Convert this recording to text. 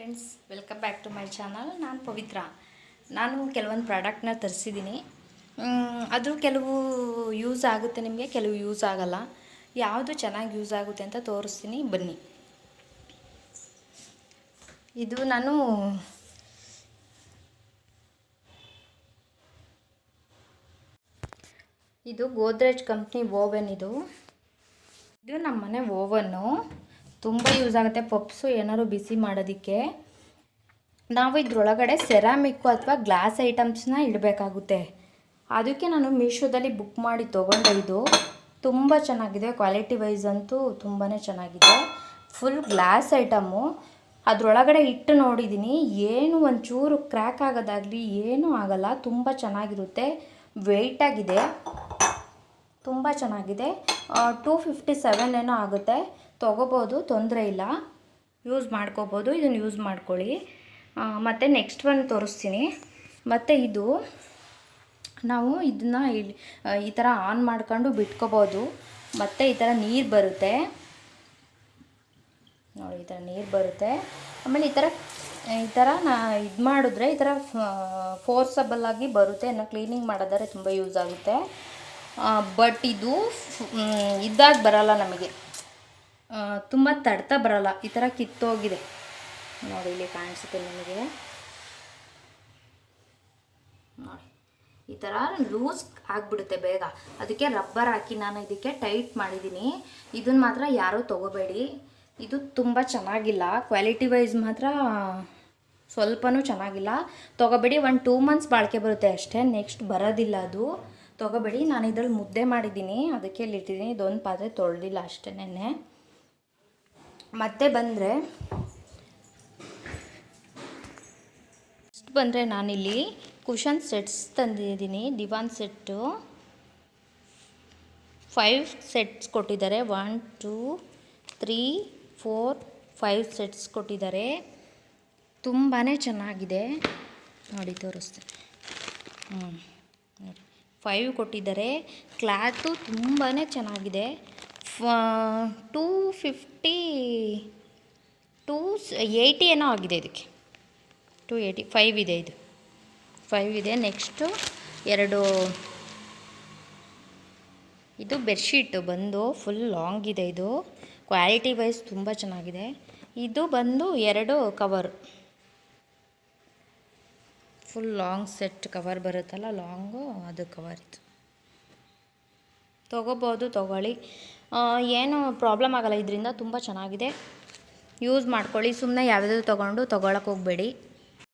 Friends, welcome back to my channel. ನಾನು ಪವಿತ್ರ. ನಾನು ಕೆಲವೊಂದು ಪ್ರಾಡಕ್ಟ್ನ ತರಿಸಿದ್ದೀನಿ. ಅದು ಕೆಲವು ಯೂಸ್ ಆಗುತ್ತೆ ನಿಮಗೆ, ಕೆಲವು ಯೂಸ್ ಆಗಲ್ಲ. ಯಾವುದು ಚೆನ್ನಾಗಿ ಯೂಸ್ ಆಗುತ್ತೆ ಅಂತ ತೋರಿಸ್ತೀನಿ, ಬನ್ನಿ. ಇದು ಗೋದ್ರೇಜ್ ಕಂಪ್ನಿ ಓವೆನ್. ಇದು ನಮ್ಮ ಮನೆ ಓವನ್ನು ತುಂಬ ಯೂಸ್ ಆಗುತ್ತೆ. ಪಪ್ಸು ಏನಾದ್ರು ಬಿಸಿ ಮಾಡೋದಕ್ಕೆ ನಾವು ಇದರೊಳಗಡೆ ಸೆರಾಮಿಕ್ಕು ಅಥವಾ ಗ್ಲಾಸ್ ಐಟಮ್ಸ್ನ ಇಡಬೇಕಾಗುತ್ತೆ. ಅದಕ್ಕೆ ನಾನು ಮೀಶೋದಲ್ಲಿ ಬುಕ್ ಮಾಡಿ ತೊಗೊಂಡೆ. ಇದು ತುಂಬ ಚೆನ್ನಾಗಿದೆ, ಕ್ವಾಲಿಟಿ ವೈಸ್ ಅಂತೂ ತುಂಬಾ ಚೆನ್ನಾಗಿದೆ. Full glass item. ಅದರೊಳಗಡೆ ಇಟ್ಟು ನೋಡಿದ್ದೀನಿ, ಏನು ಒಂಚೂರು ಕ್ರ್ಯಾಕ್ ಆಗೋದಾಗಲಿ ಏನೂ ಆಗಲ್ಲ. ತುಂಬ ಚೆನ್ನಾಗಿರುತ್ತೆ, ವೆಯ್ಟಾಗಿದೆ, ತುಂಬ ಚೆನ್ನಾಗಿದೆ. 257 ಏನೋ ಆಗುತ್ತೆ. ತೊಗೋಬೋದು, ತೊಂದರೆ ಇಲ್ಲ, ಯೂಸ್ ಮಾಡ್ಕೋಬೋದು. ಇದನ್ನು ಯೂಸ್ ಮಾಡ್ಕೊಳ್ಳಿ. ಮತ್ತು ನೆಕ್ಸ್ಟ್ ಒನ್ ತೋರಿಸ್ತೀನಿ. ಮತ್ತು ಇದು ನಾವು ಇದನ್ನು ಈ ಥರ ಆನ್ ಮಾಡ್ಕೊಂಡು ಬಿಟ್ಕೋಬೋದು. ಮತ್ತು ಈ ಥರ ನೀರು ಬರುತ್ತೆ ನೋಡಿ, ಈ ಥರ ನೀರು ಬರುತ್ತೆ. ಆಮೇಲೆ ಈ ಥರ ಇದು ಮಾಡಿದ್ರೆ ಈ ಥರ ಫೋರ್ಸಬಲ್ಲಾಗಿ ಬರುತ್ತೆ. ಇನ್ನು ಕ್ಲೀನಿಂಗ್ ಮಾಡೋದಾದ್ರೆ ತುಂಬ ಯೂಸ್ ಆಗುತ್ತೆ. ಬಟ್ ಇದು ಇದಾಗಿ ಬರೋಲ್ಲ, ನಮಗೆ ತುಂಬ ತಡ್ತಾ ಬರೋಲ್ಲ. ಈ ಥರ ಕಿತ್ತೋಗಿದೆ ನೋಡಿ, ಇಲ್ಲಿ ಕಾಣಿಸುತ್ತೆ ನಿಮಗೆ ನೋಡಿ. ಈ ಥರ ಲೂಸ್ ಆಗಿಬಿಡುತ್ತೆ ಬೇಗ. ಅದಕ್ಕೆ ರಬ್ಬರ್ ಹಾಕಿ ನಾನು ಇದಕ್ಕೆ ಟೈಟ್ ಮಾಡಿದ್ದೀನಿ. ಇದನ್ನು ಮಾತ್ರ ಯಾರೂ ತೊಗೋಬೇಡಿ, ಇದು ತುಂಬ ಚೆನ್ನಾಗಿಲ್ಲ. ಕ್ವಾಲಿಟಿ ವೈಸ್ ಮಾತ್ರ ಸ್ವಲ್ಪನೂ ಚೆನ್ನಾಗಿಲ್ಲ, ತೊಗೋಬೇಡಿ. 1-2 ಮಂತ್ಸ್ ಬಾಳಿಕೆ ಬರುತ್ತೆ ಅಷ್ಟೇ, ನೆಕ್ಸ್ಟ್ ಬರೋದಿಲ್ಲ ಅದು. ತೊಗೋಬೇಡಿ. ನಾನು ಇದ್ರಲ್ಲಿ ಮುದ್ದೆ ಮಾಡಿದ್ದೀನಿ, ಅದಕ್ಕೆ ಇಲ್ಲಿ ಇಟ್ಟಿದ್ದೀನಿ. ಇದೊಂದು ಪಾತ್ರೆ ತೊಳೆದಿಲ್ಲ ಅಷ್ಟೇ ನೆನ್ನೆ. ಮತ್ತೆ ಬಂದರೆ ನಾನಿಲ್ಲಿ ಕುಷನ್ ಸೆಟ್ಸ್ ತಂದಿದ್ದೀನಿ. ದಿವಾನ್ ಸೆಟ್ಟು 5 ಸೆಟ್ಸ್ ಕೊಟ್ಟಿದ್ದಾರೆ. 1 2 3 4 5 ಸೆಟ್ಸ್ ಕೊಟ್ಟಿದ್ದಾರೆ. ತುಂಬಾ ಚೆನ್ನಾಗಿದೆ ನೋಡಿ, ತೋರಿಸ್ತೀನಿ ನೋಡಿ. 5 ಕೊಟ್ಟಿದ್ದಾರೆ. ಕ್ಲಾತು ತುಂಬಾ ಚೆನ್ನಾಗಿದೆ. 280 ಏನೋ ಆಗಿದೆ. ಇದಕ್ಕೆ 285 ಇದೆ. ಇದು 5 ಇದೆ. ನೆಕ್ಸ್ಟು 2 ಇದು ಬೆಡ್ಶೀಟು ಬಂದು ಫುಲ್ ಲಾಂಗ್ ಇದೆ. ಇದು ಕ್ವಾಲಿಟಿ ವೈಸ್ ತುಂಬ ಚೆನ್ನಾಗಿದೆ. ಇದು ಬಂದು 2 cover, full long set cover ಬರುತ್ತಲ್ಲ, ಲಾಂಗು, ಅದು ಕವರ್. ಇದು ತೊಗೋಬೋದು, ತೊಗೊಳ್ಳಿ, ಏನು ಪ್ರಾಬ್ಲಮ್ ಆಗೋಲ್ಲ. ಇದರಿಂದ ತುಂಬ ಚೆನ್ನಾಗಿದೆ, ಯೂಸ್ ಮಾಡ್ಕೊಳ್ಳಿ. ಸುಮ್ಮನೆ ಯಾವುದಾದ್ರು ತೊಗೊಳಕ್ಕೆ ಹೋಗಬೇಡಿ.